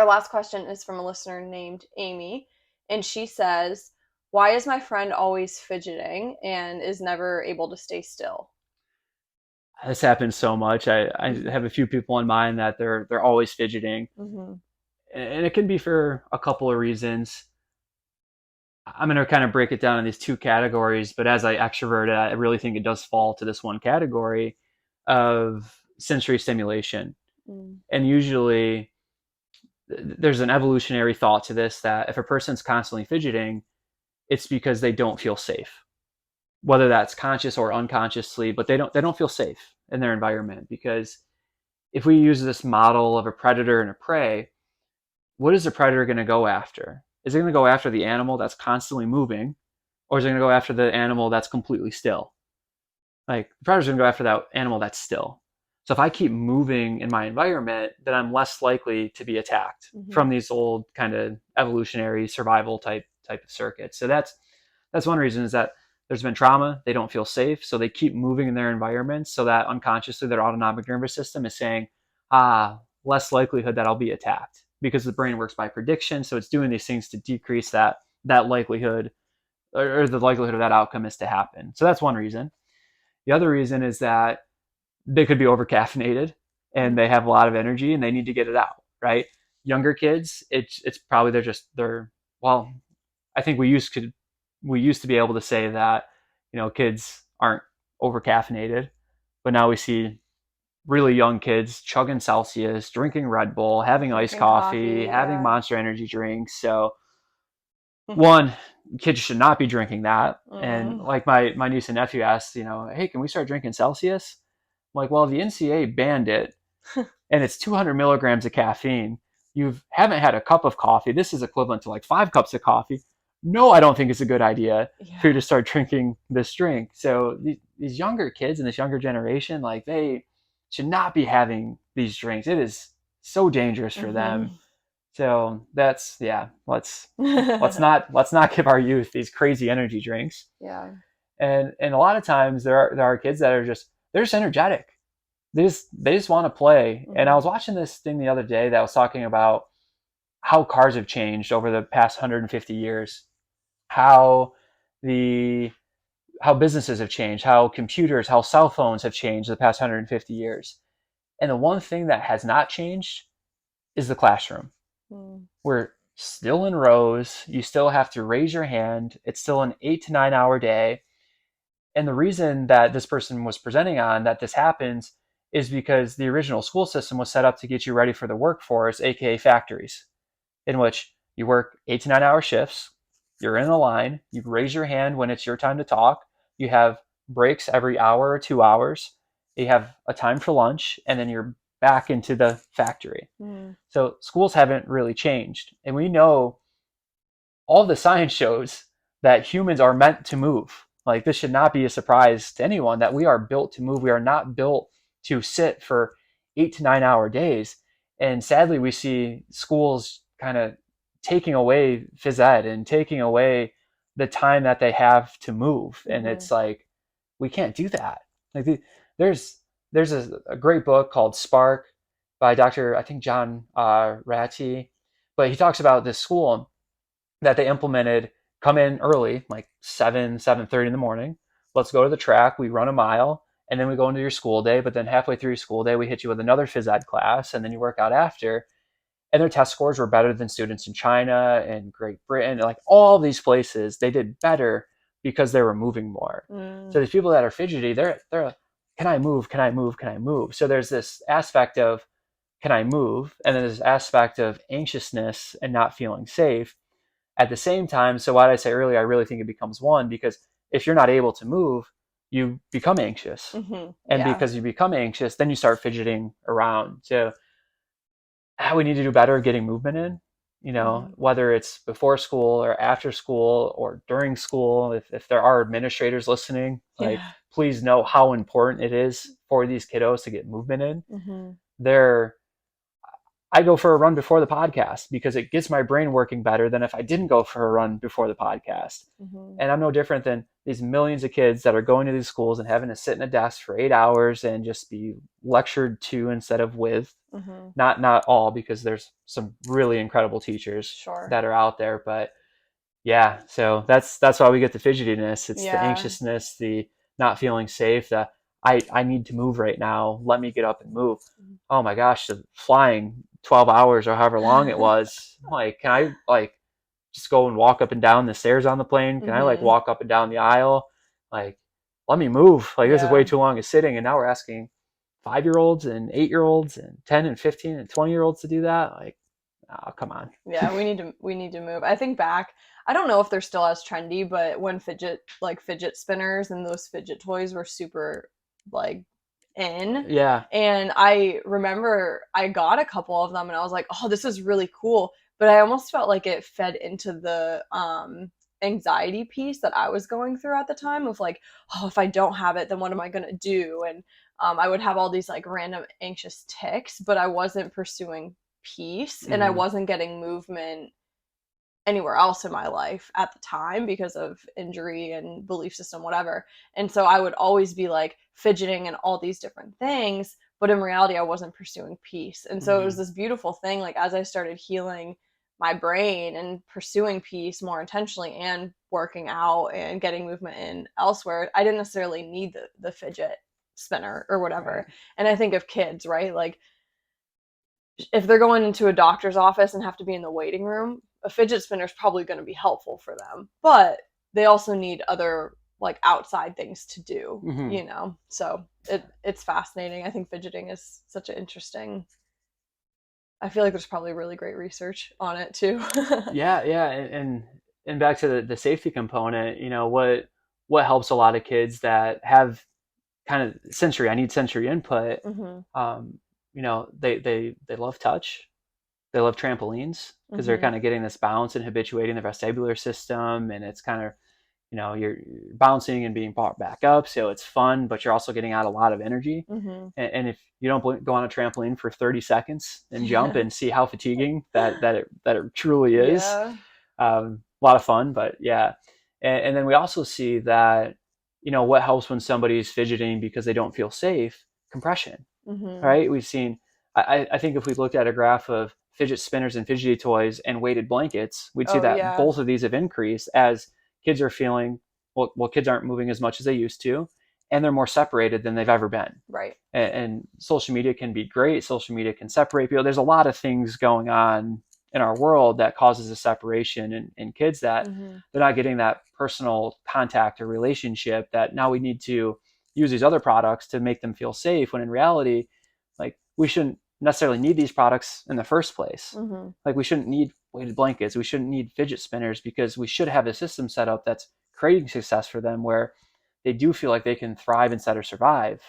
our last question is from a listener named Amy, and she says, "Why is my friend always fidgeting and is never able to stay still?" This happens so much. I have a few people in mind that they're always fidgeting, Mm-hmm. and it can be for a couple of reasons. I'm going to kind of break it down in these two categories, but as I extrovert, I really think it does fall to this one category of sensory stimulation. Mm. And usually there's an evolutionary thought to this that if a person's constantly fidgeting, it's because they don't feel safe, whether that's conscious or unconsciously, but they don't feel safe in their environment. Because if we use this model of a predator and a prey, what is the predator going to go after? Is it going to go after the animal that's constantly moving, or is it going to go after the animal that's completely still? Like the predator's going to go after that animal that's still. So if I keep moving in my environment, then I'm less likely to be attacked Mm-hmm. from these old kind of evolutionary survival type of circuits. So that's one reason, is that there's been trauma, they don't feel safe, so they keep moving in their environments, so that unconsciously their autonomic nervous system is saying, less likelihood that I'll be attacked, because the brain works by prediction, so it's doing these things to decrease that likelihood, or the likelihood of that outcome is to happen. So that's one reason. The other reason is that they could be over caffeinated and they have a lot of energy and they need to get it out, right? Younger kids, it's probably they're well, I think we used to be able to say that, kids aren't over caffeinated, but now we see really young kids chugging Celsius, drinking Red Bull, having iced Drinking coffee, coffee, having yeah. Monster Energy drinks. So one, kids should not be drinking that. And Mm. like my niece and nephew asked, hey, can we start drinking Celsius? I'm like, well, the NCA banned it, and it's 200 milligrams of caffeine. You haven't had a cup of coffee. This is equivalent to like 5 cups of coffee. No, I don't think it's a good idea for you Yeah. to start drinking this drink. So these younger kids and this younger generation, like they should not be having these drinks. It is so dangerous for them. Mm-hmm. So that's, yeah. Let's not give our youth these crazy energy drinks. Yeah. And a lot of times there are kids that they're just energetic. They just want to play. And I Mm-hmm. was watching this thing the other day that was talking about how cars have changed over the past 150 years, how the how businesses have changed, how computers, how cell phones have changed the past 150 years. And the one thing that has not changed is the classroom. Mm. We're still in rows. You still have to raise your hand. It's still an 8 to 9 hour day. And the reason that this person was presenting on that this happens is because the original school system was set up to get you ready for the workforce, aka factories, in which you work 8 to 9 hour shifts. You're in a line. You raise your hand when it's your time to talk. You have breaks every hour or 2 hours. You have a time for lunch, and then you're back into the factory. Mm. So schools haven't really changed. And we know all the science shows that humans are meant to move. Like this should not be a surprise to anyone that we are built to move. We are not built to sit for 8 to 9 hour days. And sadly, we see schools kind of taking away phys ed and taking away the time that they have to move. And Mm-hmm. it's like, we can't do that. Like there's there's a great book called Spark by Dr. I think John Ratty, but he talks about this school that they implemented. Come in early, like 7:30 in the morning. Let's go to the track. We run a mile, and then we go into your school day. But then halfway through your school day, we hit you with another phys ed class, and then you work out after. And their test scores were better than students in China and Great Britain, like all these places. They did better because they were moving more. So Mm. these people that are fidgety, they're like, can I move? Can I move? Can I move? So there's this aspect of can I move, and then there's this aspect of anxiousness and not feeling safe at the same time. So what I say earlier, I really think it becomes one, because if you're not able to move, you become anxious. Mm-hmm. And Yeah. because you become anxious, then you start fidgeting around. So we need to do better getting movement in, Mm-hmm. whether it's before school or after school or during school. If there are administrators listening, like Yeah. please know how important it is for these kiddos to get movement in. Mm-hmm. They're I go for a run before the podcast because it gets my brain working better than if I didn't go for a run before the podcast. Mm-hmm. And I'm no different than these millions of kids that are going to these schools and having to sit in a desk for 8 hours and just be lectured to instead of with. Mm-hmm. Not all, because there's some really incredible teachers Sure. that are out there, but yeah, so that's why we get the fidgetiness. It's the Yeah. anxiousness, the not feeling safe, the I need to move right now. Let me get up and move. Oh my gosh, the flying 12 hours or however long it was. I'm like, can I like just go and walk up and down the stairs on the plane? Can I like Mm-hmm. walk up and down the aisle? Like, let me move. Like, this is way Yeah. too long of sitting. And now we're asking 5-year-olds and 8-year-olds and 10 and 15 and 20-year-olds to do that. Like, oh, come on. Yeah, we need to move. I think back, I don't know if they're still as trendy, but when fidget spinners and those fidget toys were super like in. Yeah. And I remember I got a couple of them and I was like, "Oh, this is really cool." But I almost felt like it fed into the anxiety piece that I was going through at the time of like, "Oh, if I don't have it, then what am I going to do?" And I would have all these like random anxious tics, but I wasn't pursuing peace and I Hmm. wasn't getting movement anywhere else in my life at the time because of injury and belief system, whatever. And so I would always be like fidgeting and all these different things, but in reality, I wasn't pursuing peace. And so it was Hmm. this beautiful thing. Like as I started healing my brain and pursuing peace more intentionally and working out and getting movement in elsewhere, I didn't necessarily need the fidget spinner or Right. whatever. And I think of kids, right? Like if they're going into a doctor's office and have to be in the waiting room, a fidget spinner is probably going to be helpful for them. But they also need other like outside things to do, Hmm. So it's fascinating. I think fidgeting is such an interesting. I feel like there's probably really great research on it too. Yeah, yeah, and back to the safety component, what helps a lot of kids that have kind of sensory, I need sensory input. Mhm. Um, they love touch. They love trampolines because they're Mhm. kind of getting this bounce and habituating the vestibular system, and it's kind of you're bouncing and being brought back up, so it's fun, but you're also getting out a lot of energy. Mhm. And if you don't go on a trampoline for 30 seconds and jump and see how fatiguing that it truly is, Yeah. a lot of fun. But yeah, and then we also see that what helps when somebody is fidgeting because they don't feel safe: compression. Mhm. Right? We've seen. I think if we looked at a graph of fidget spinners and fidgety toys and weighted blankets, we'd see Oh that yeah. both of these have increased as kids are feeling well, kids aren't moving as much as they used to, and they're more separated than they've ever been. Right. And social media can be great. Social media can separate people. There's a lot of things going on in our world that causes a separation in kids, that Mhm. they're not getting that personal contact or relationship, that now we need to use these other products to make them feel safe, when in reality, like, we shouldn't necessarily need these products in the first place. Mhm. Like, we shouldn't need weighted blankets, we shouldn't need fidget spinners, because we should have a system set up that's creating success for them, where they do feel like they can thrive instead of survive.